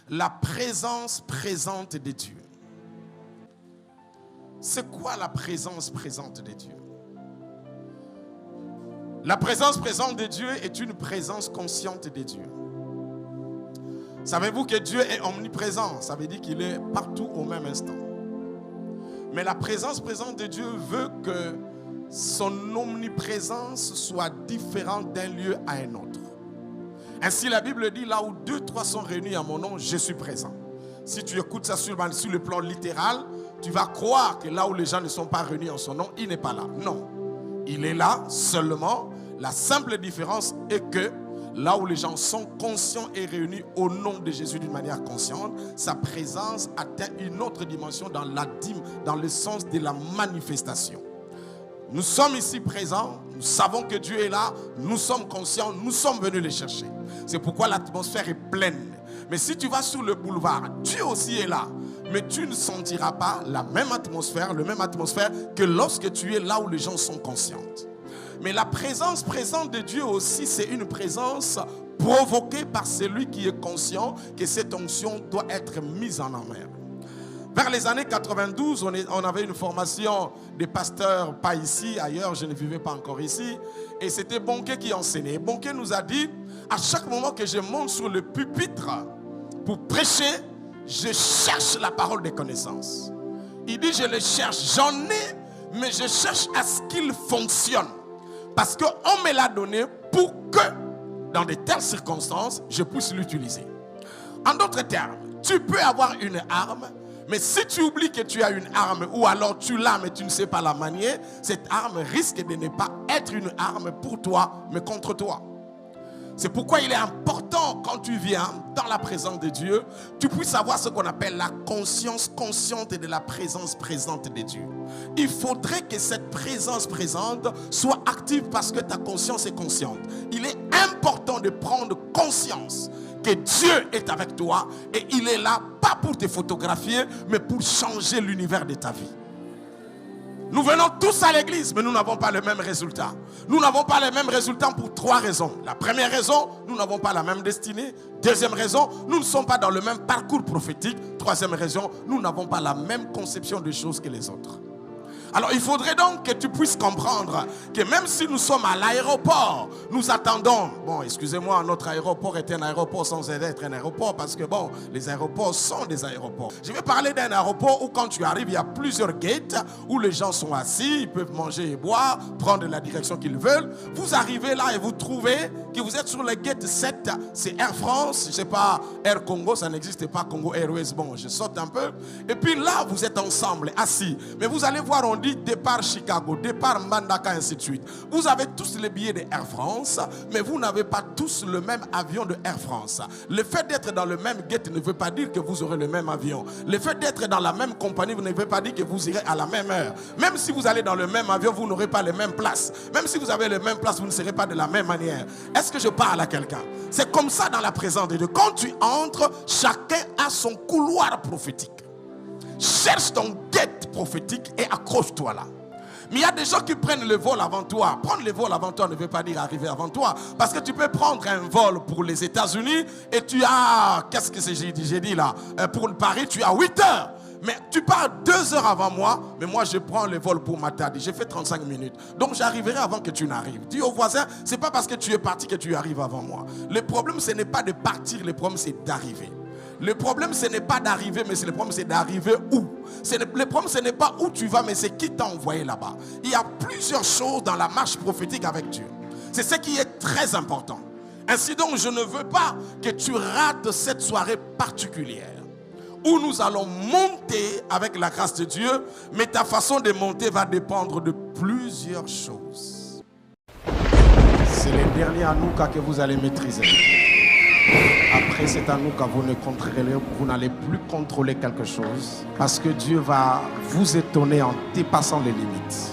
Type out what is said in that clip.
La présence présente de Dieu. C'est quoi la présence présente de Dieu? La présence présente de Dieu est une présence consciente de Dieu. Savez-vous que Dieu est omniprésent? Ça veut dire qu'il est partout au même instant. Mais la présence présente de Dieu veut que son omniprésence soit différente d'un lieu à un autre. Ainsi, la Bible dit, là où 2, 3 sont réunis à mon nom, je suis présent. Si tu écoutes ça sur le plan littéral, tu vas croire que là où les gens ne sont pas réunis en son nom, il n'est pas là. Non, il est là seulement. La simple différence est que là où les gens sont conscients et réunis au nom de Jésus d'une manière consciente, sa présence atteint une autre dimension dans le sens de la manifestation. Nous sommes ici présents, nous savons que Dieu est là, nous sommes conscients, nous sommes venus le chercher. C'est pourquoi l'atmosphère est pleine. Mais si tu vas sur le boulevard, Dieu aussi est là. Mais tu ne sentiras pas la même atmosphère que lorsque tu es là où les gens sont conscients. Mais la présence présente de Dieu aussi, c'est une présence provoquée par celui qui est conscient que cette onction doit être mise en œuvre. Vers les années 92, on avait une formation des pasteurs, pas ici, ailleurs, je ne vivais pas encore ici. Et c'était Bonquet qui enseignait. Bonquet nous a dit, à chaque moment que je monte sur le pupitre pour prêcher, je cherche la parole de connaissance. Il dit, je le cherche, j'en ai, mais je cherche à ce qu'il fonctionne. Parce qu'on me l'a donné pour que, dans de telles circonstances, je puisse l'utiliser. En d'autres termes, tu peux avoir une arme, mais si tu oublies que tu as une arme, ou alors tu l'as mais tu ne sais pas la manier, cette arme risque de ne pas être une arme pour toi, mais contre toi. C'est pourquoi il est important, quand tu viens dans la présence de Dieu, tu puisses avoir ce qu'on appelle la conscience consciente de la présence présente de Dieu. Il faudrait que cette présence présente soit active parce que ta conscience est consciente. Il est important de prendre conscience que Dieu est avec toi et il est là, pas pour te photographier, mais pour changer l'univers de ta vie. Nous venons tous à l'église, mais nous n'avons pas le même résultat. Nous n'avons pas le même résultat pour 3 raisons. La première raison, nous n'avons pas la même destinée. Deuxième raison, nous ne sommes pas dans le même parcours prophétique. Troisième raison, nous n'avons pas la même conception des choses que les autres. Alors il faudrait donc que tu puisses comprendre que même si nous sommes à l'aéroport, nous attendons, bon excusez-moi, notre aéroport est un aéroport sans être un aéroport parce que bon, les aéroports sont des aéroports. Je vais parler d'un aéroport où quand tu arrives, il y a plusieurs gates où les gens sont assis, ils peuvent manger et boire, prendre la direction qu'ils veulent. Vous arrivez là et vous trouvez que vous êtes sur le gate 7, c'est Air France, je ne sais pas, Air Congo, ça n'existe pas, Congo Airways, bon je saute un peu. Et puis là, vous êtes ensemble, assis. Mais vous allez voir, on dit départ Chicago, départ Mbandaka, ainsi de suite. Vous avez tous les billets de Air France, mais vous n'avez pas tous le même avion de Air France. Le fait d'être dans le même gate ne veut pas dire que vous aurez le même avion. Le fait d'être dans la même compagnie ne veut pas dire que vous irez à la même heure. Même si vous allez dans le même avion, vous n'aurez pas les mêmes places. Même si vous avez les mêmes places, vous ne serez pas de la même manière. Est-ce que je parle à quelqu'un? C'est comme ça dans la présence de Dieu. Quand tu entres, chacun a son couloir prophétique. Cherche ton guette prophétique et accroche-toi là. Mais il y a des gens qui prennent le vol avant toi. Prendre le vol avant toi ne veut pas dire arriver avant toi. Parce que tu peux prendre un vol pour les États-Unis et tu as, qu'est-ce que j'ai dit là? Pour Paris, tu as 8 heures. Mais tu pars 2 heures avant moi, mais moi je prends le vol pour Matadi. J'ai fait 35 minutes. Donc j'arriverai avant que tu n'arrives. Dis au voisin, c'est pas parce que tu es parti que tu arrives avant moi. Le problème, ce n'est pas de partir, le problème, c'est d'arriver. Le problème, ce n'est pas d'arriver, mais le problème, c'est d'arriver où? Le problème, ce n'est pas où tu vas, mais c'est qui t'a envoyé là-bas. Il y a plusieurs choses dans la marche prophétique avec Dieu. C'est ce qui est très important. Ainsi donc, je ne veux pas que tu rates cette soirée particulière où nous allons monter avec la grâce de Dieu, mais ta façon de monter va dépendre de plusieurs choses. C'est les derniers Hanouka que vous allez maîtriser. Après cet Hanouka, vous n'allez plus contrôler quelque chose parce que Dieu va vous étonner en dépassant les limites.